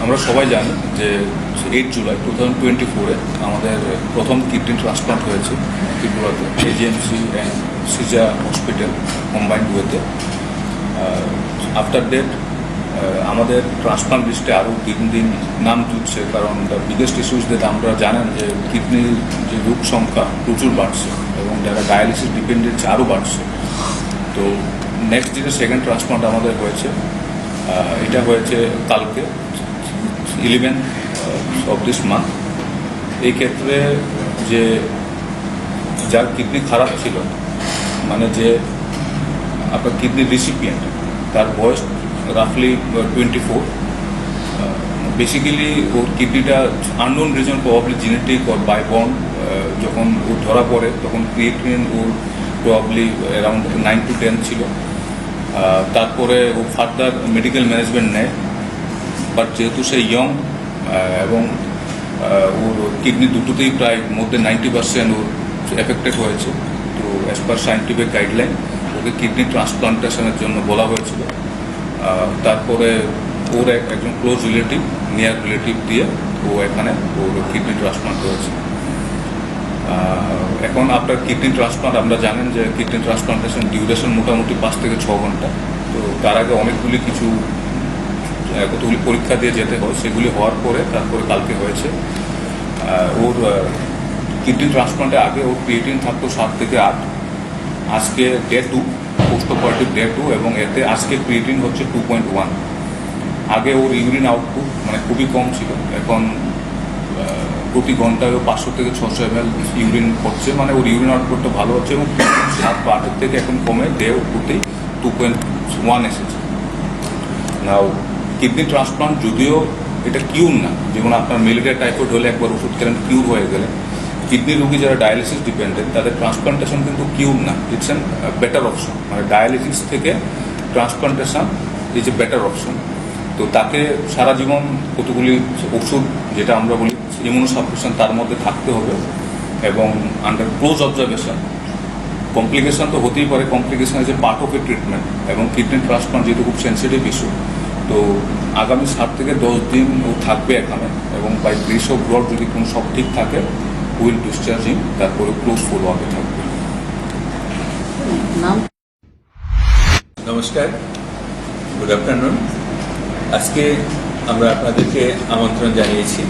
আমরা সবাই জানি যে 8 জুলাই 2024 আমাদের প্রথম কিডনি ট্রান্সপ্লান্ট হয়েছে ত্রিপুরাতে এজিএমসি অ্যান্ড সিজা হসপিটাল কম্বাইন্ড ওয়েতে। আফটার ডেট আমাদের ট্রান্সপ্লান্ট লিস্টে আরও দিন দিন নাম জুটছে, কারণ দ্য বিগেস্ট ইস্যুজ দ্যাট আমরা জানেন যে কিডনির যে রোগ সংখ্যা প্রচুর বাড়ছে এবং যারা ডায়ালিসিস ডিপেন্ডেন্ট আরও বাড়ছে। তো নেক্সট দিনে সেকেন্ড ট্রান্সপ্লান্ট আমাদের হয়েছে, এটা হয়েছে কালকে 11 অফ দিস মান্থ। এই ক্ষেত্রে যে যার কিডনি খারাপ ছিল, মানে যে আপনার কিডনির রিসিপিয়েন্ট, তার বয়স রাফলি 24। বেসিক্যালি ওর কিডনিটা unknown reason, probably genetic or by born. যখন ও ধরা পড়ে তখন ক্রিয়েটিনিন ওর প্রবাবলি অ্যারাউন্ড 9 to 10 ছিল। তারপরে ও ফার্দার মেডিকেল ম্যানেজমেন্ট নেয়, বাট যেহেতু সে ইয়ং এবং ওর কিডনি দুটোতেই প্রায় মধ্যে 90% ওর এফেক্টেড হয়েছে, তো অ্যাজ পার সায়েন্টিফিক গাইডলাইন ওকে কিডনি ট্রান্সপ্লান্টেশনের জন্য বলা হয়েছিল। তারপরে ওর একজন ক্লোজ রিলেটিভ, নিয়ার রিলেটিভ দিয়ে ও এখানে ওর কিডনি ট্রান্সপ্লান্ট হয়েছে। এখন আপনার কিডনি ট্রান্সপ্লান্ট আমরা জানেন যে কিডনি ট্রান্সপ্লান্টেশন ডিউরেশন মোটামুটি 5 থেকে 6 ঘন্টা। তো তার আগে অনেকগুলি কতগুলি পরীক্ষা দিয়ে যেতে হয়, সেগুলি হওয়ার পরে তারপরে কালকে হয়েছে। ওর কিডনি ট্রান্সপ্লান্টের আগে ওর ক্রিয়েটিন থাকতো 7 থেকে 8। আজকে ডে 2, পোস্ট অপারেটিভ ডে 2, এবং এতে আজকে ক্রিয়েটিন হচ্ছে 2.1। আগে ওর ইউরিন আউটপুট মানে খুবই কম ছিল, এখন প্রতি ঘন্টায় 500 থেকে 600 ml ইউরিন করছে, মানে ওর ইউরিন আউটপুটটা ভালো হচ্ছে এবং 7 বা 8 থেকে এখন কমে ডে প্রতি 2.1 এসেছে। নাও কিডনি ট্রান্সপ্লান্ট যদিও এটা কিউর না, যেমন আপনার ম্যালেরিয়া টাইফয়েড হলে একবার ওষুধ খেলেন কিউর হয়ে গেলে, কিডনি রোগী যারা ডায়ালিসিস ডিপেন্ডেন্ট তাদের ট্রান্সপ্লান্টেশন কিন্তু কিউর না, ইটস অ্যান বেটার অপশন। মানে ডায়ালিসিস থেকে transplantation is a better option. তো তাকে সারা জীবন কতগুলি ওষুধ, যেটা আমরা বলি ইমিউনোসাপ্রেশন, তার মধ্যে থাকতে হবে এবং আন্ডার ক্লোজ অবজারভেশন। কমপ্লিকেশন তো হতেই পারে, complication is a part of A treatment, এবং কিডনি ট্রান্সপ্লান্ট যেহেতু খুব সেন্সিটিভ ইস্যু, তো আগামী 7 থেকে 10 দিন ও থাকবে এখানে, এবং বাই গ্রেস অফ গড যদি কোনো সব ঠিক থাকে উইল ডিসচার্জ হিম, তারপরে ক্লোজ ফলো আপে থাকবে। নমস্কার, গুড আফটারনুন। আজকে আমরা আপনাদেরকে আমন্ত্রণ জানিয়েছি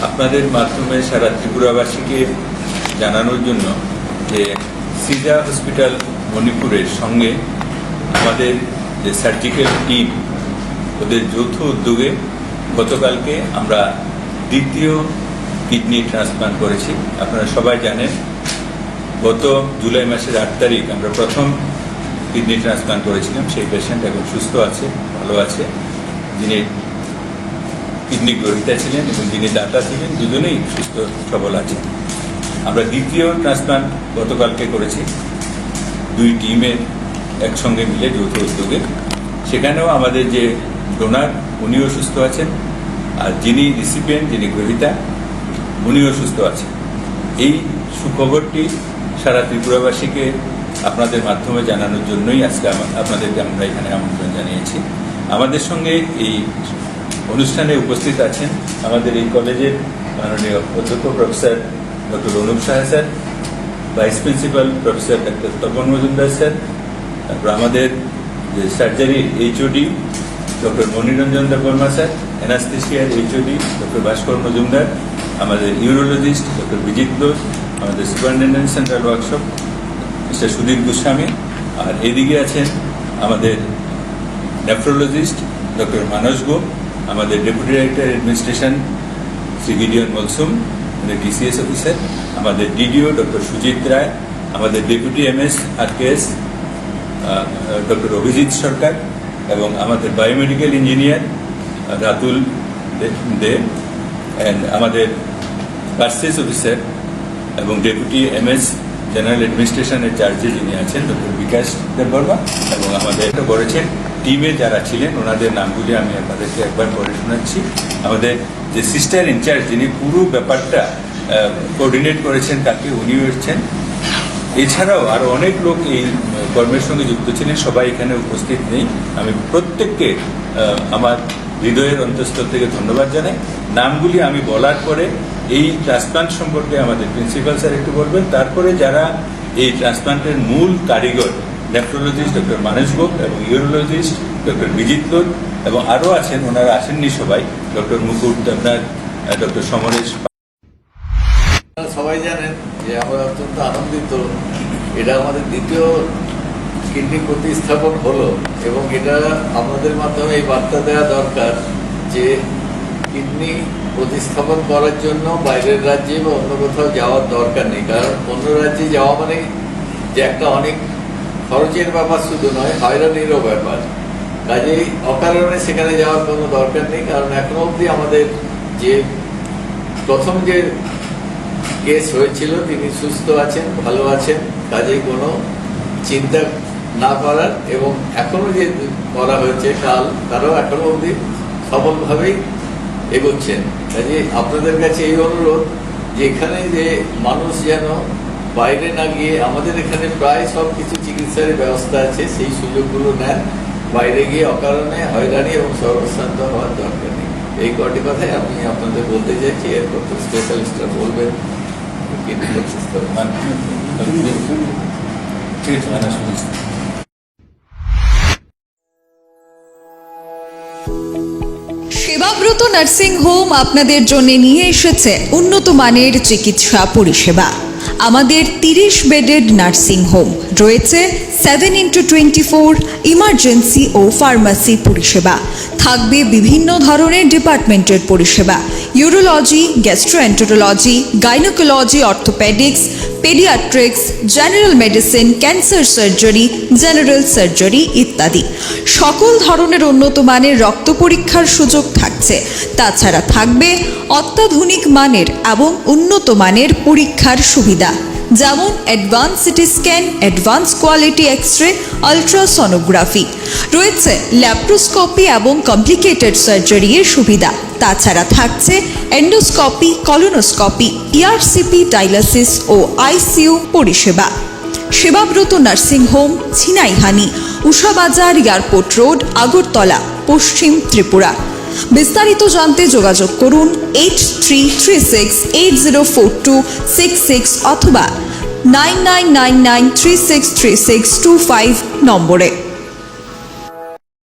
আপনাদের মাধ্যমে সারা ত্রিপুরাবাসীকে জানানোর জন্য যে সিজা হসপিটাল মণিপুরের সঙ্গে আমাদের যে সার্জিক্যাল টিম, ওদের যৌথ উদ্যোগে গতকালকে আমরা দ্বিতীয় কিডনি ট্রান্সপ্লান্ট করেছি। আপনারা সবাই জানেন গত জুলাই মাসের 8 তারিখ আমরা প্রথম কিডনি ট্রান্সপ্লান্ট করেছিলাম। সেই পেশেন্ট এখন সুস্থ আছে, ভালো আছে। যিনি কিডনি গ্রহীতা ছিলেন এবং যিনি দাতা ছিলেন, দুজনেই সুস্থ সবল আছে। আমরা দ্বিতীয় ট্রান্সপ্লান্ট গতকালকে করেছি 2 টিমের একসঙ্গে মিলে যৌথ উদ্যোগে। সেখানেও আমাদের যে ডোনার উনিও সুস্থ আছেন, আর যিনি রিসিপিয়েন্ট, যিনি গ্রহীতা, উনিও সুস্থ আছেন। এই সুখবরটি সারা ত্রিপুরাবাসীকে আপনাদের মাধ্যমে জানানোর জন্যই আজকে আপনাদেরকে আমরা এখানে আমন্ত্রণ জানিয়েছি। আমাদের সঙ্গে এই অনুষ্ঠানে উপস্থিত আছেন আমাদের এই কলেজের মাননীয় অধ্যক্ষ professor doctor Anup Saha sir, vice principal professor doctor Tapan Majumdar sir, তারপর আমাদের যে surgery HOD doctor Moniranjan Debbarma sir, অ্যানাস্থেশিয়ার এইচওডি ডক্টর ভাস্কর মজুমদার, আমাদের ইউরোলজিস্ট ডক্টর বিজিত ঘোষ, আমাদের superintendent central workshop mister Sudhir Goswami, আর এদিকে আছেন আমাদের নেফ্রোলজিস্ট ডক্টর মানস গো, আমাদের deputy director administration Shri Gideon Molsum, আমাদের ডিসিএস অফিসার, আমাদের ডিডিও ডক্টর সুজিত রায়, আমাদের deputy MS RKS doctor Abhijit Sarkar, এবং আমাদের biomedical engineer Ratul Dey, and আমাদের পার্সেস অফিসার এবং ডেপুটি এমএস জেনারেল অ্যাডমিনিস্ট্রেশনের চার্জে যিনি আছেন ডক্টর বিকাশ দেববর্মা, এবং আমাদের করেছেন টিমে যারা ছিলেন ওনাদের নামগুলি আমি আপনাদেরকে একবার পড়ে শোনাচ্ছি। আমাদের যে সিস্টার ইনচার্জ, যিনি পুরো ব্যাপারটা কোঅর্ডিনেট করেছেন, কালকে উনিও এসেছেন। এছাড়াও আরো অনেক লোক এই কর্মের সঙ্গে যুক্ত ছিলেন, সবাই এখানে উপস্থিত নেই। আমি প্রত্যেককে আমার হৃদয়ের অন্তঃস্থল থেকে ধন্যবাদ জানাই। নামগুলি আমি বলার পরে এই ট্রান্সপ্লান্ট সম্পর্কে আমাদের প্রিন্সিপাল স্যার একটু বলবেন, তারপরে যারা এই ট্রান্সপ্লান্টের মূল কারিগর নেফ্রোলজিস্ট ডক্টর মানস গোপ এবং ইউরোলজিস্ট ডক্টর বিজিত লোর এবং আরও আছেন, ওনারা আসেননি সবাই, ডক্টর মুকুট আপনার, ডক্টর সমরেশ। সবাই জানেন যে আমরা অত্যন্ত আনন্দিত, এটা আমাদের দ্বিতীয় কিডনি প্রতিস্থাপন হলো এবং এটা আমাদের মাধ্যমে এই বার্তা দেওয়া দরকার যে কিডনি প্রতিস্থাপন করার জন্য বাইরের রাজ্যে বা অন্য কোথাও যাওয়ার দরকার নেই। কারণ অন্য রাজ্যে যাওয়া মানে যে একটা অনেক খরচের ব্যাপার শুধু নয়, হয়রানিরও ব্যাপার। কাজেই অকারণে সেখানে যাওয়ার কোনো দরকার নেই। কারণ এখনো অবধি আমাদের যে প্রথম যে কেস হয়েছিল তিনি সুস্থ আছেন, ভালো আছেন, কাজেই কোনো চিন্তা না করার, এবং এখনো যে করা হয়েছে কাল, তারাও এখনো অবধি সফলভাবেই এগোচ্ছেন। কাজে আপনাদের কাছে এই অনুরোধ যে এখানে যে মানুষ যেন বাইরে না গিয়ে, আমাদের এখানে প্রায় সব কিছু চিকিৎসার ব্যবস্থা আছে, সেই সুযোগগুলো নেন। বাইরে গিয়ে অকারণে হয়রানি এবং সর্বশ্রান্ত হওয়ার দরকার নেই। এই কটি কথাই আমি আপনাদের বলতে চাইছি। এরপর তো স্পেশালিস্টরা বলবেন। সেবাব্রত নার্সিং হোম আপনাদের জন্য নিয়ে এসেছে উন্নত মানের চিকিৎসা পরিষেবা। আমাদের 30 বেডেড নার্সিং হোম রয়েছে 7x24 ইমার্জেন্সি ও ফার্মাসি পরিষেবা। থাকবে বিভিন্ন ধরনের ডিপার্টমেন্টের পরিষেবা: urology, gastroenterology, gynaecology, orthopaedics, paediatrics, general medicine, cancer surgery, general surgery ইত্যাদি। সকল ধরনের উন্নত মানের রক্ত পরীক্ষার সুযোগ থাকছে। তাছাড়া থাকবে অত্যাধুনিক মানের এবং উন্নত মানের পরীক্ষার সুবিধা, যেমন advance CT scan, advance quality x-ray, ultrasonography. রয়েছে ল্যাপ্রোস্কোপি এবং কমপ্লিকেটেড সার্জারি এর সুবিধা। তাছাড়া থাকছে এন্ডোস্কোপি, কলোনোস্কোপি, ইআরসিপি, ডায়ালিসিস ও আইসিইউ পরিষেবা। Sebabrata nursing home, Jhinaihani, Ushabazar, airport road, Agartala, Paschim Tripura. বিস্তারিত জানতে যোগাযোগ করুন 8336804266 অথবা 9999363625 নম্বরে।